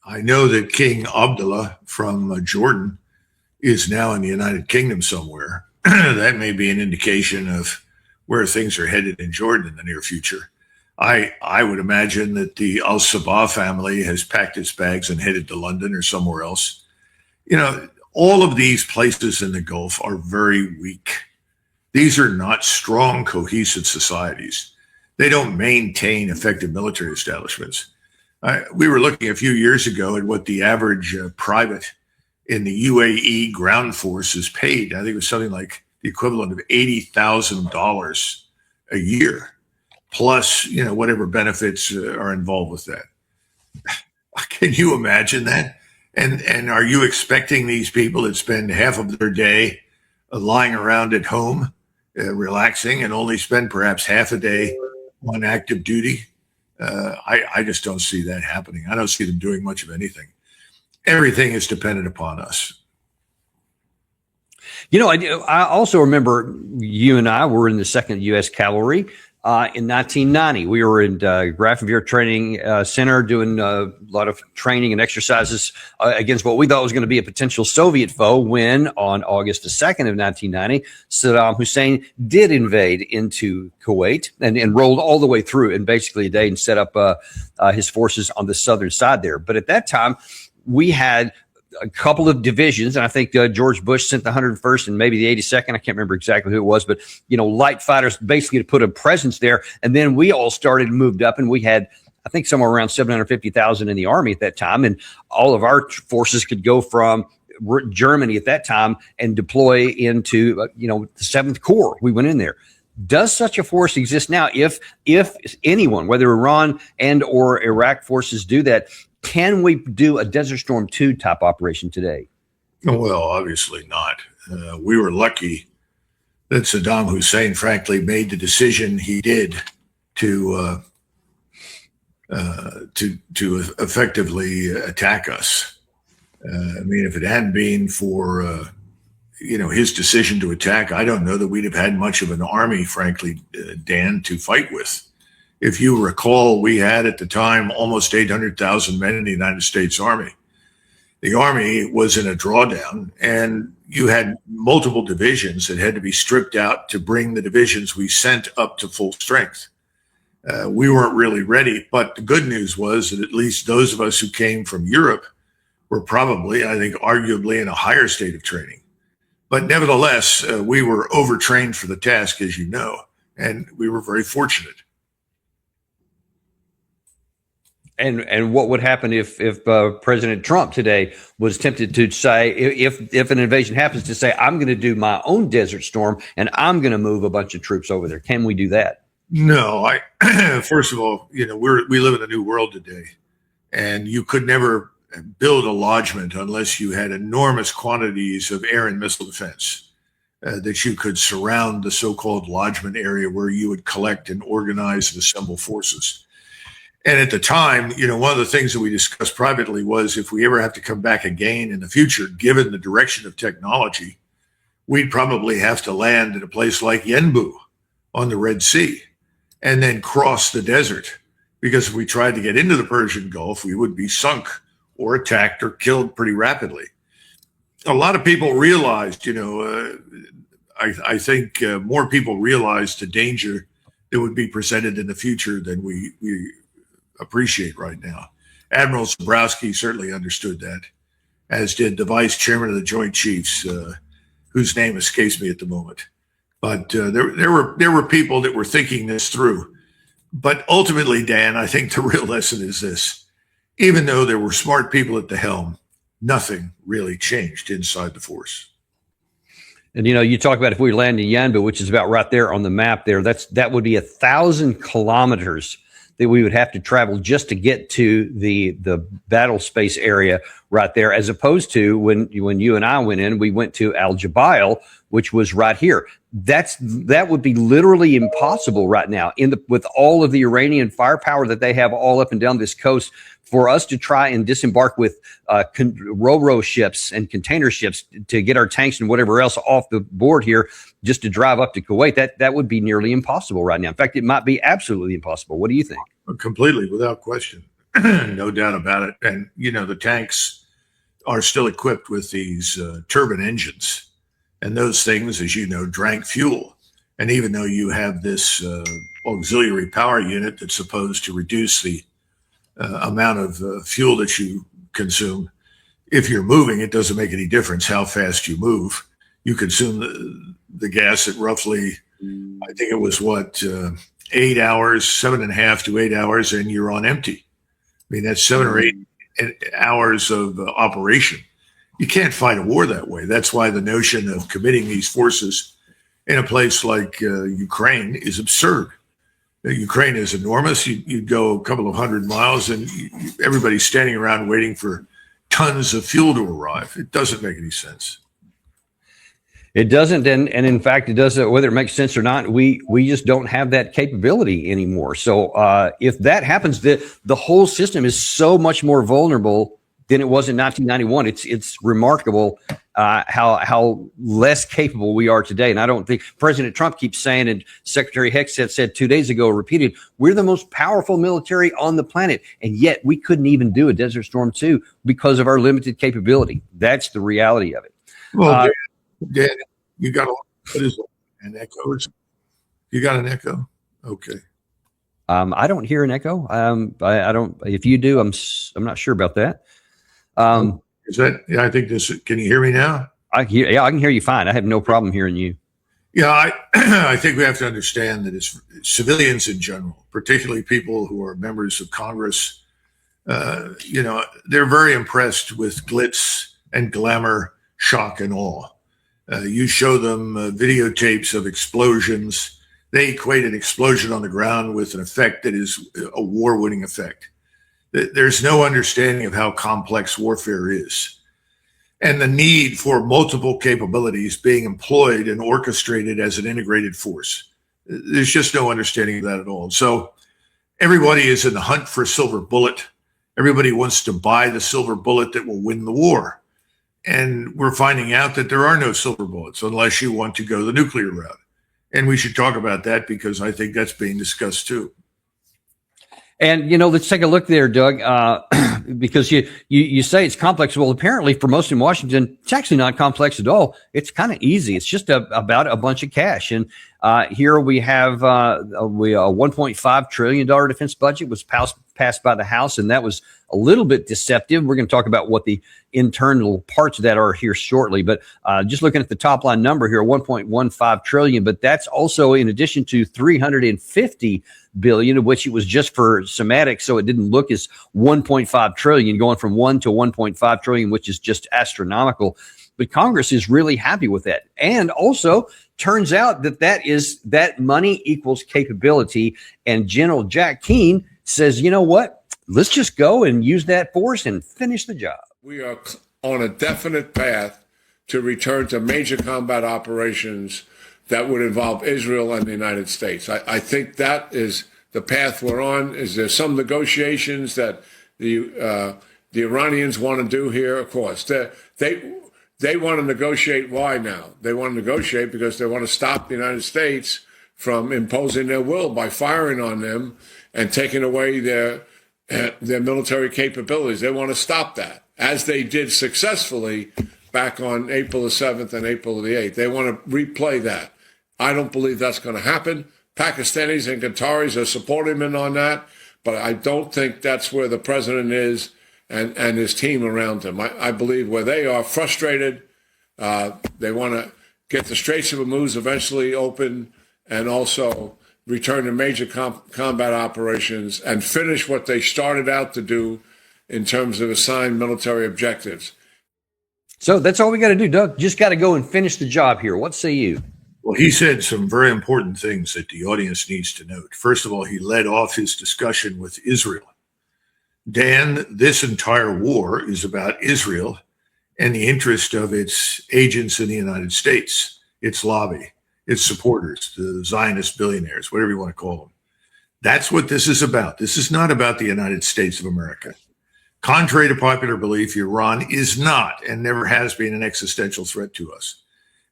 I know that King Abdullah from Jordan is now in the United Kingdom somewhere. That may be an indication of where things are headed in Jordan in the near future. I would imagine that the Al Sabah family has packed its bags and headed to London or somewhere else. You know, all of these places in the Gulf are very weak. These are not strong, cohesive societies. They don't maintain effective military establishments. We were looking a few years ago at what the average private in the UAE ground force is paid. I think it was something like the equivalent of $80,000 a year, plus whatever benefits are involved with that. Can you imagine that? And are you expecting these people that spend half of their day lying around at home, relaxing, and only spend perhaps half a day on active duty? I just don't see that happening. I don't see them doing much of anything. Everything is dependent upon us. I also remember you and I were in the 2nd U.S. Cavalry in 1990. We were in Grafenwehr Training Center doing a lot of training and exercises against what we thought was going to be a potential Soviet foe when, on August the 2nd of 1990, Saddam Hussein did invade into Kuwait and rolled all the way through in basically a day and set up his forces on the southern side there. But at that time, we had a couple of divisions, and I think George Bush sent the 101st and maybe the 82nd. I can't remember exactly who it was, but light fighters basically to put a presence there. And then we all started moved up, and we had, I think, somewhere around 750,000 in the Army at that time, and all of our forces could go from Germany at that time and deploy into the 7th Corps. We went in there. Does such a force exist now? If anyone, whether Iran and or Iraq forces do that, can we do a Desert Storm 2 type operation today? Well, obviously not. We were lucky that Saddam Hussein, frankly, made the decision he did to effectively attack us. If it hadn't been for his decision to attack, I don't know that we'd have had much of an army, frankly, Dan, to fight with. If you recall, we had at the time almost 800,000 men in the United States Army. The Army was in a drawdown, and you had multiple divisions that had to be stripped out to bring the divisions we sent up to full strength. We weren't really ready, but the good news was that at least those of us who came from Europe were probably, I think, arguably in a higher state of training. But nevertheless, we were overtrained for the task, as you know, and we were very fortunate. And what would happen if President Trump today was tempted to say, if an invasion happens, to say, I'm going to do my own Desert Storm and I'm going to move a bunch of troops over there? Can we do that? No, first of all, we live in a new world today, and you could never build a lodgment unless you had enormous quantities of air and missile defense that you could surround the so-called lodgment area where you would collect and organize and assemble forces. And at the time, one of the things that we discussed privately was if we ever have to come back again in the future, given the direction of technology, we'd probably have to land at a place like Yanbu on the Red Sea and then cross the desert. Because if we tried to get into the Persian Gulf, we would be sunk or attacked or killed pretty rapidly. A lot of people realized, I think more people realized the danger that would be presented in the future than we appreciate right now. Admiral Zabrowski certainly understood that, as did the vice chairman of the Joint Chiefs, whose name escapes me at the moment. But there were people that were thinking this through. But ultimately, Dan, I think the real lesson is this: even though there were smart people at the helm, nothing really changed inside the force. And you talk about if we land in Yanbu, which is about right there on the map there, that would be 1,000 kilometers that we would have to travel just to get to the battle space area right there, as opposed to when you and I went in, we went to Al Jabail, which was right here. That would be literally impossible right now with all of the Iranian firepower that they have all up and down this coast, for us to try and disembark with ro-ro ships and container ships to get our tanks and whatever else off the board here just to drive up to Kuwait. That would be nearly impossible right now. In fact, it might be absolutely impossible. What do you think? Completely, without question. no doubt about it. And, the tanks are still equipped with these turbine engines. And those things, as you know, drank fuel. And even though you have this auxiliary power unit that's supposed to reduce the amount of fuel that you consume, if you're moving, it doesn't make any difference how fast you move. You consume the gas at roughly, I think it was 8 hours, 7.5 to 8 hours, and you're on empty. I mean, that's 7 or 8 hours of operation. You can't fight a war that way. That's why the notion of committing these forces in a place like Ukraine is absurd. Ukraine is enormous. You'd go a couple of 100 miles and everybody's standing around waiting for tons of fuel to arrive. It doesn't make any sense. It doesn't, and in fact, it doesn't. Whether it makes sense or not, we just don't have that capability anymore. So if that happens, the whole system is so much more vulnerable than it was in 1991. It's remarkable how less capable we are today. And I don't think President Trump keeps saying, and Secretary Hegseth said 2 days ago, repeated, we're the most powerful military on the planet, and yet we couldn't even do a Desert Storm 2 because of our limited capability. That's the reality of it. Well, Dan, you got what is it, an echo? You got an echo? Okay. I don't hear an echo. I don't. If you do, I'm not sure about that. Is that? Yeah, I think this. Can you hear me now? I can hear you fine. I have no problem hearing you. Yeah, I think we have to understand that as civilians in general, particularly people who are members of Congress, they're very impressed with glitz and glamour, shock and awe. You show them videotapes of explosions. They equate an explosion on the ground with an effect that is a war-winning effect. There's no understanding of how complex warfare is, and the need for multiple capabilities being employed and orchestrated as an integrated force. There's just no understanding of that at all. So everybody is in the hunt for a silver bullet. Everybody wants to buy the silver bullet that will win the war. And we're finding out that there are no silver bullets unless you want to go the nuclear route. And we should talk about that because I think that's being discussed too. And, let's take a look there, Doug, because you say it's complex. Well, apparently for most in Washington, it's actually not complex at all. It's kind of easy. It's just about a bunch of cash. And here we have a $1.5 trillion defense budget was passed by the House, and that was a little bit deceptive. We're going to talk about what the internal parts of that are here shortly. But just looking at the top line number here, 1.15 trillion, but that's also in addition to 350 billion, of which it was just for semantics. So it didn't look as 1.5 trillion going from 1 to 1.5 trillion, which is just astronomical. But Congress is really happy with that. And also turns out that money equals capability. And General Jack Keane says, you know what? Let's just go and use that force and finish the job. We are on a definite path to return to major combat operations that would involve Israel and the United States. I think that is the path we're on. Is there some negotiations that the Iranians want to do here? Of course, they want to negotiate. Why now? They want to negotiate because they want to stop the United States from imposing their will by firing on them and taking away their military capabilities. They want to stop that, as they did successfully back on April the 7th and April the 8th. They want to replay that. I don't believe that's going to happen. Pakistanis and Qataris are supporting him on that, but I don't think that's where the president is and his team around him. I believe where they are frustrated, they want to get the Straits of Hormuz eventually open and also return to major combat operations and finish what they started out to do in terms of assigned military objectives. So that's all we got to do, Doug. Just got to go and finish the job here. What say you? Well, he said some very important things that the audience needs to note. First of all, he led off his discussion with Israel. Dan, this entire war is about Israel and the interest of its agents in the United States, its lobby, its supporters, the Zionist billionaires, whatever you want to call them. That's what this is about. This is not about the United States of America. Contrary to popular belief, Iran is not and never has been an existential threat to us.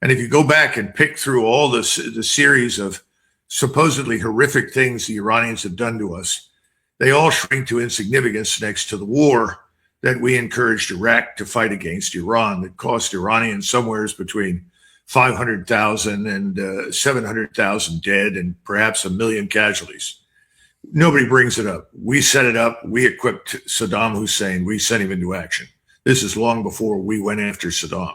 And if you go back and pick through all the series of supposedly horrific things the Iranians have done to us, they all shrink to insignificance next to the war that we encouraged Iraq to fight against Iran, that cost Iranians somewhere between 500,000 and 700,000 dead and perhaps 1 million casualties. Nobody brings it up. We set it up. We equipped Saddam Hussein. We sent him into action. This is long before we went after Saddam.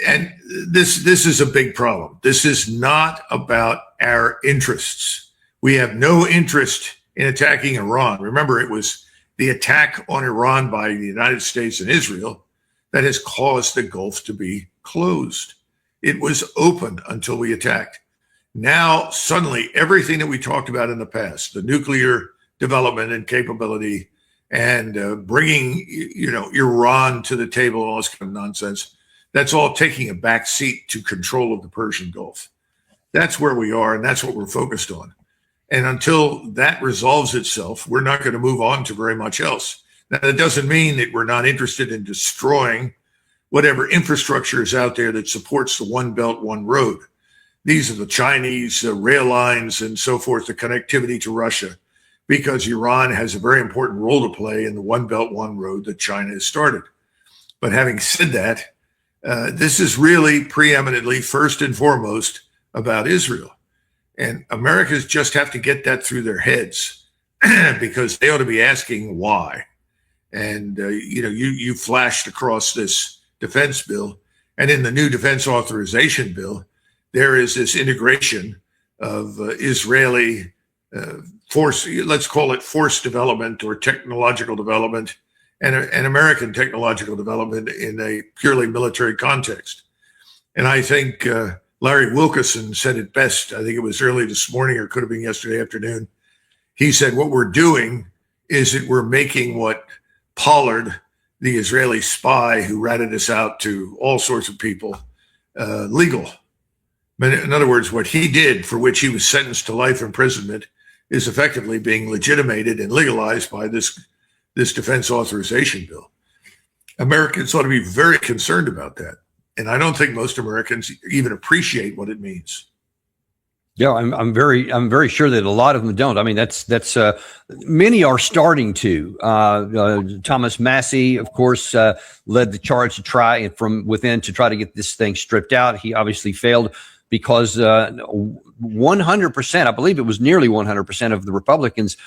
And this is a big problem. This is not about our interests. We have no interest in attacking Iran. Remember, it was the attack on Iran by the United States and Israel that has caused the Gulf to be closed. It was open until we attacked. Now, suddenly, everything that we talked about in the past, the nuclear development and capability and bringing, Iran to the table, all this kind of nonsense, that's all taking a back seat to control of the Persian Gulf. That's where we are, and that's what we're focused on. And until that resolves itself, we're not going to move on to very much else. Now, that doesn't mean that we're not interested in destroying whatever infrastructure is out there that supports the One Belt, One Road. These are the Chinese rail lines and so forth, the connectivity to Russia, because Iran has a very important role to play in the One Belt, One Road that China has started. But having said that, this is really preeminently, first and foremost, about Israel. And Americans just have to get that through their heads because they ought to be asking why. And, you flashed across this defense bill, and in the new defense authorization bill, there is this integration of Israeli force, let's call it force development or technological development, and American technological development in a purely military context. And I think Larry Wilkerson said it best. I think it was early this morning or could have been yesterday afternoon. He said, what we're doing is that we're making what Pollard, the Israeli spy who ratted us out to all sorts of people, legal. In other words, what he did, for which he was sentenced to life imprisonment, is effectively being legitimated and legalized by this defense authorization bill. Americans ought to be very concerned about that. And I don't think most Americans even appreciate what it means. Yeah, I'm very sure that a lot of them don't. I mean, that's many are starting to. Thomas Massey, of course, led the charge to try from within to try to get this thing stripped out. He obviously failed because 100%, I believe it was nearly 100% of the Republicans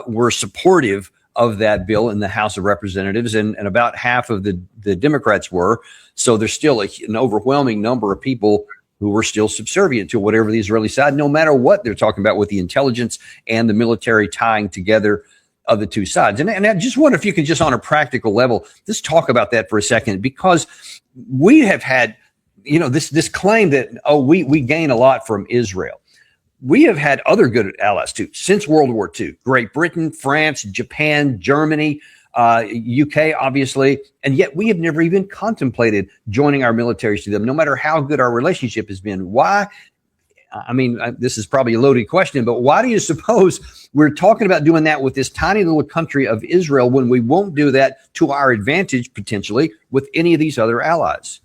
were supportive of that bill in the House of Representatives, and about half of the Democrats were. So there's still an overwhelming number of people who were still subservient to whatever the Israeli side, no matter what they're talking about with the intelligence and the military tying together of the two sides. And I just wonder if you can just on a practical level, just talk about that for a second, because we have had, this claim that, we gain a lot from Israel. We have had other good allies too since World War II. Great Britain, France, Japan, Germany, UK, obviously. And yet we have never even contemplated joining our militaries to them, no matter how good our relationship has been. Why? I mean, this is probably a loaded question, but why do you suppose we're talking about doing that with this tiny little country of Israel when we won't do that to our advantage, potentially, with any of these other allies?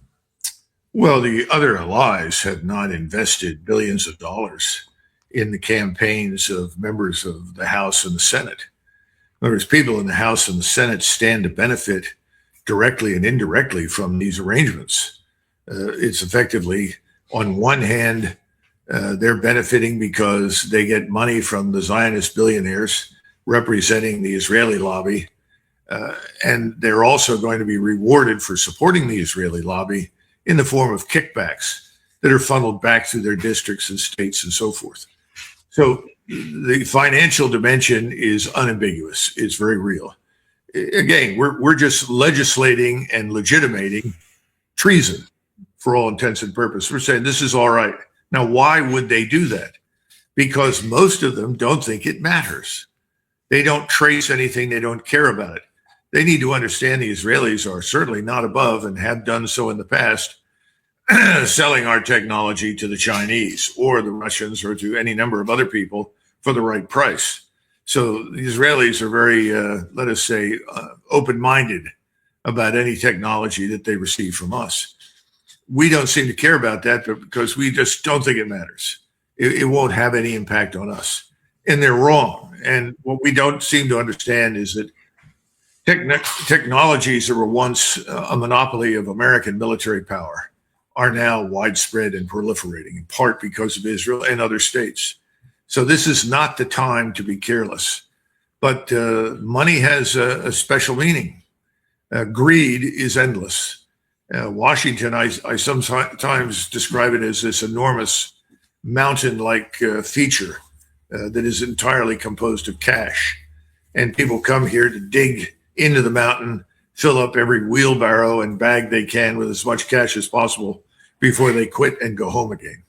Well, the other allies have not invested billions of dollars in the campaigns of members of the House and the Senate. In other words, people in the House and the Senate stand to benefit directly and indirectly from these arrangements. It's effectively, on one hand, they're benefiting because they get money from the Zionist billionaires representing the Israeli lobby. And they're also going to be rewarded for supporting the Israeli lobby in the form of kickbacks that are funneled back through their districts and states and so forth. So the financial dimension is unambiguous. It's very real. Again, we're just legislating and legitimating treason for all intents and purposes. We're saying this is all right. Now, why would they do that? Because most of them don't think it matters. They don't trace anything. They don't care about it. They need to understand the Israelis are certainly not above, and have done so in the past, selling our technology to the Chinese or the Russians or to any number of other people for the right price. So the Israelis are very, let us say, open-minded about any technology that they receive from us. We don't seem to care about that because we just don't think it matters. It won't have any impact on us. and they're wrong. And what we don't seem to understand is that technologies that were once a monopoly of American military power are now widespread and proliferating, in part because of Israel and other states. So this is not the time to be careless. But money has a special meaning. Greed is endless. Washington, I sometimes describe it as this enormous mountain-like feature that is entirely composed of cash. And people come here to dig into the mountain, fill up every wheelbarrow and bag they can with as much cash as possible before they quit and go home again.